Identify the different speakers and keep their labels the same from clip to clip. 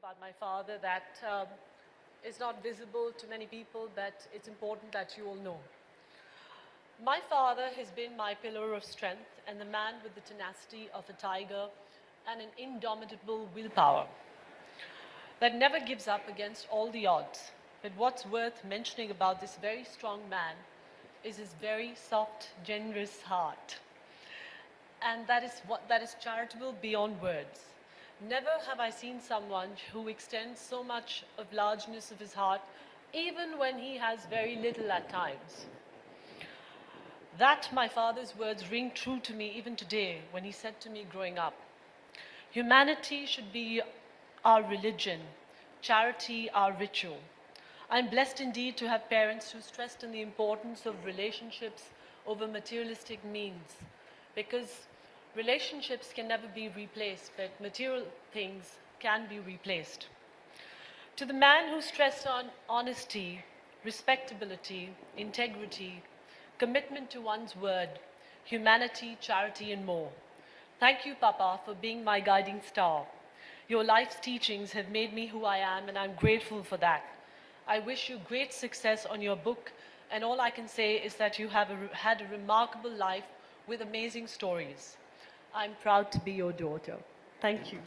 Speaker 1: about my father that is not visible to many people, but it's important that you all know. My father has been my pillar of strength and the man with the tenacity of a tiger and an indomitable willpower that never gives up against all the odds. But what's worth mentioning about this very strong man is his very soft, generous heart. And that is charitable beyond words. Never have I seen someone who extends so much of largeness of his heart, even when he has very little at times. That, my father's words, ring true to me even today when he said to me growing up, humanity should be our religion, charity our ritual. I'm blessed indeed to have parents who stressed on the importance of relationships over materialistic means, because relationships can never be replaced, but material things can be replaced. To the man who stressed on honesty, respectability, integrity, commitment to one's word, humanity, charity, and more. Thank you, Papa, for being my guiding star. Your life's teachings have made me who I am, and I'm grateful for that. I wish you great success on your book, and all I can say is that you have had a remarkable life with amazing stories. I'm proud to be your daughter. Thank you.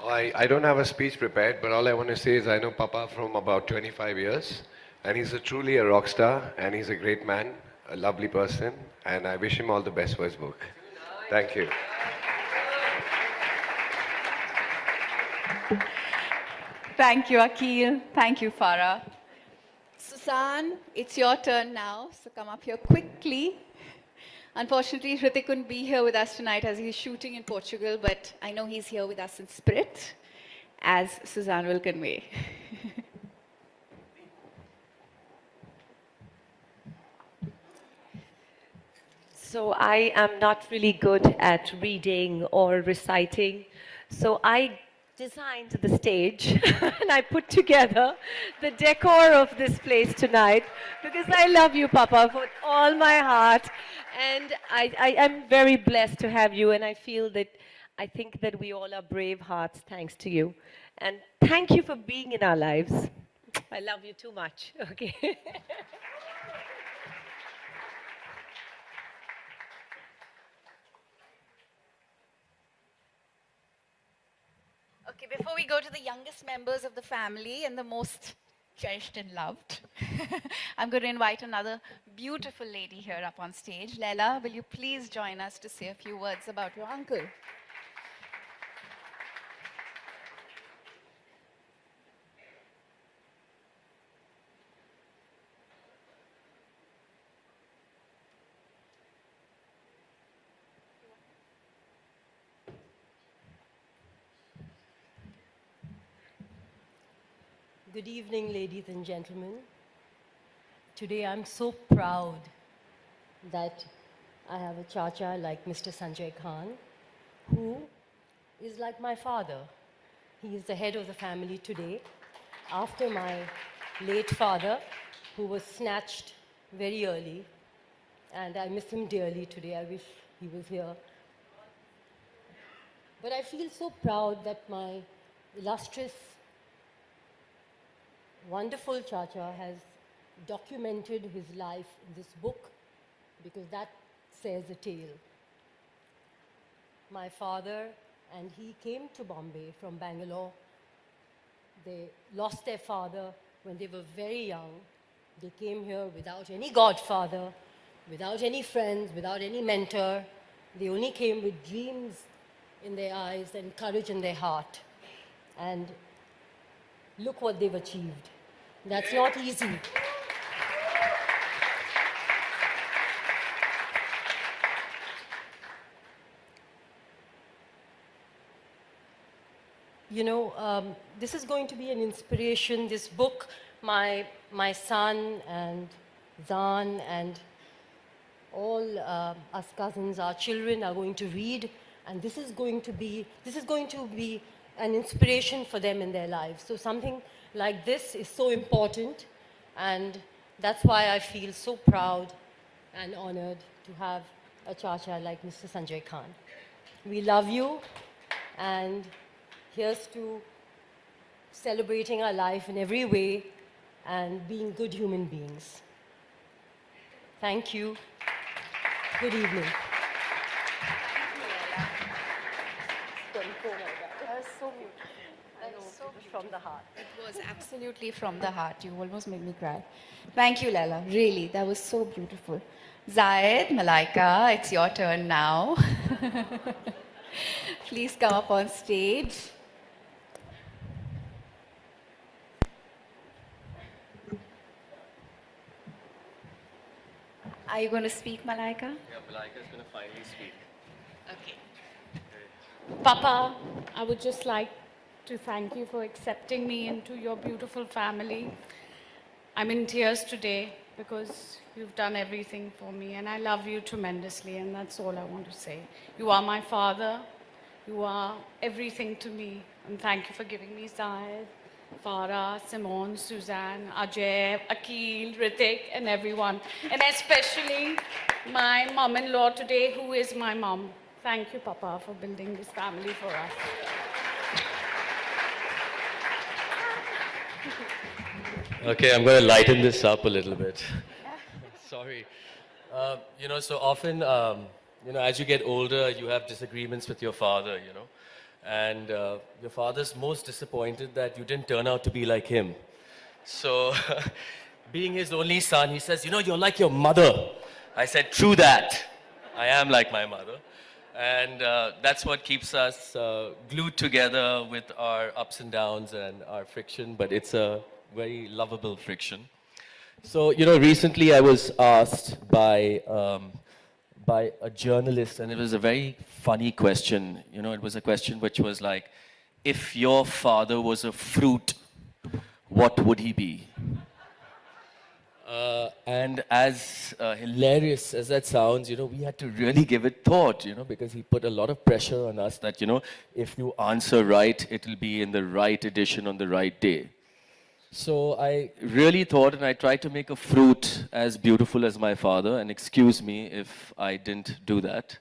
Speaker 2: I don't have a speech prepared, but all I want to say is I know Papa from about 25 years, and he's truly a rock star, and he's a great man, a lovely person, and I wish him all the best for his book. Thank you.
Speaker 3: Thank you, Akhil. Thank you, Farah. Susan, it's your turn now, so come up here quickly. Unfortunately, Hrithik couldn't be here with us tonight as he's shooting in Portugal, but I know he's here with us in spirit, as Suzanne will convey.
Speaker 4: So I am not really good at reading or reciting, so I designed the stage and I put together the decor of this place tonight because I love you, Papa, with all my heart, and I am very blessed to have you, and I think that we all are brave hearts thanks to you, and thank you for being in our lives. I love you too much. Okay.
Speaker 3: Okay, before we go to the youngest members of the family and the most cherished and loved, I'm going to invite another beautiful lady here up on stage. Leila, will you please join us to say a few words about your uncle?
Speaker 5: Good evening, ladies and gentlemen. Today I'm so proud that I have a chacha like Mr. Sanjay Khan, who is like my father. He is the head of the family today, after my late father, who was snatched very early, and I miss him dearly today. I wish he was here. But I feel so proud that my illustrious, wonderful Chacha has documented his life in this book, because that says a tale. My father and he came to Bombay from Bangalore. They lost their father when they were very young. They came here without any godfather, without any friends, without any mentor. They only came with dreams in their eyes and courage in their heart. And look what they've achieved. That's not easy. You know, this is going to be an inspiration. This book, my son and Zan and all us cousins, our children are going to read, and this is going to be an inspiration for them in their lives. So something like this is so important, and that's why I feel so proud and honored to have a Chacha like Mr. Sanjay Khan. We love you, and here's to celebrating our life in every way and being good human beings. Thank you. Good evening. From the heart.
Speaker 3: It was absolutely from the heart. You almost made me cry. Thank you, Leila. Really, that was so beautiful. Zayed, Malaika, it's your turn now. Please come up on stage. Are you going to speak, Malaika?
Speaker 6: Yeah, Malaika is going to finally speak.
Speaker 3: Okay.
Speaker 7: Papa, I would just like to thank you for accepting me into your beautiful family. I'm in tears today because you've done everything for me, and I love you tremendously, and that's all I want to say. You are my father. You are everything to me, and thank you for giving me Zahid, Farah, Simone, Suzanne, Ajay, Akil, Ritik, and everyone. And especially my mom-in-law today, who is my mom. Thank you, Papa, for building this family for us.
Speaker 6: Okay, I'm going to lighten this up a little bit. Sorry. You know, so often, you know, as you get older, you have disagreements with your father, you know. And your father's most disappointed that you didn't turn out to be like him. So, being his only son, he says, you know, you're like your mother. I said, true that. I am like my mother. And that's what keeps us glued together with our ups and downs and our friction, but it's a very lovable friction. So, you know, recently I was asked by a journalist, and it was a very funny question. You know, it was a question which was like, if your father was a fruit, what would he be? And as hilarious as that sounds, you know, we had to really give it thought, you know, because he put a lot of pressure on us that, you know, if you answer right, it will be in the right edition on the right day. So I really thought, and I tried to make a fruit as beautiful as my father, and excuse me if I didn't do that.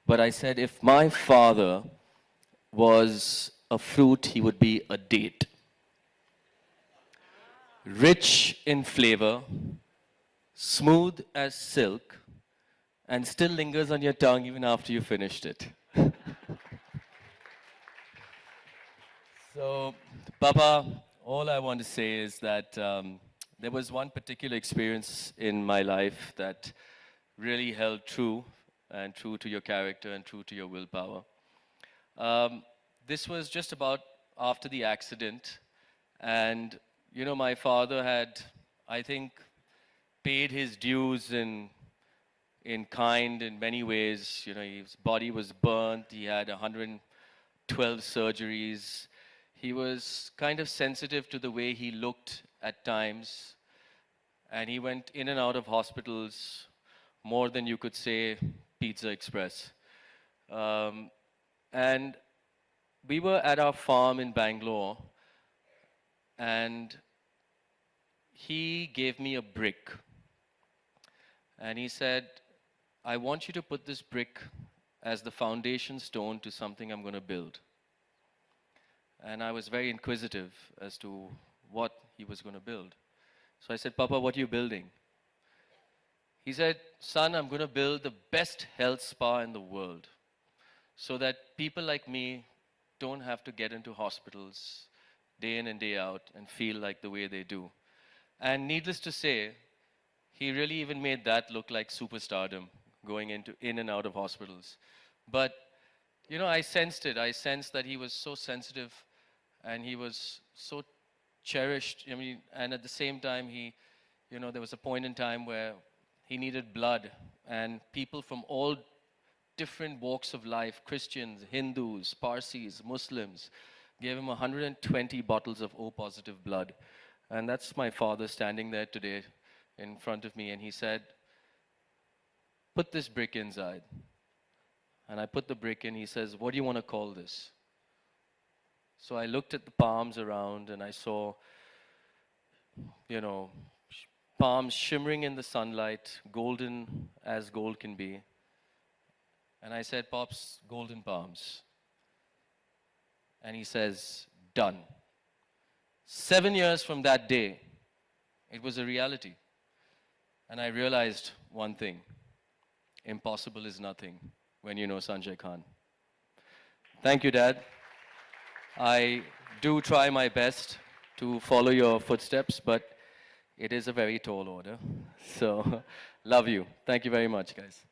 Speaker 6: But I said, if my father was a fruit, he would be a date. Rich in flavor, smooth as silk, and still lingers on your tongue even after you finished it. So, Papa, all I want to say is that there was one particular experience in my life that really held true, and true to your character and true to your willpower. This was just about after the accident, and you know, my father had, I think, paid his dues in kind in many ways. You know, his body was burnt, he had 112 surgeries. He was kind of sensitive to the way he looked at times, and he went in and out of hospitals more than you could say Pizza Express. And we were at our farm in Bangalore, and he gave me a brick. And he said, I want you to put this brick as the foundation stone to something I'm going to build. And I was very inquisitive as to what he was going to build. So I said, Papa, what are you building? He said, son, I'm going to build the best health spa in the world so that people like me don't have to get into hospitals day in and day out and feel like the way they do. And needless to say, he really even made that look like superstardom, going in and out of hospitals. But, you know, I sensed it. I sensed that he was so sensitive and he was so cherished. I mean, and at the same time, you know, there was a point in time where he needed blood, and people from all different walks of life, Christians, Hindus, Parsis, Muslims, gave him 120 bottles of O-positive blood. And that's my father standing there today in front of me, and he said, put this brick inside. And I put the brick in. He says, what do you want to call this? So I looked at the palms around, and I saw, you know, palms shimmering in the sunlight, golden as gold can be. And I said, Pops, golden palms. And he says, done. 7 years from that day, it was a reality. And I realized one thing. Impossible is nothing when you know Sanjay Khan. Thank you, Dad. I do try my best to follow your footsteps, but it is a very tall order. So, love you. Thank you very much, guys.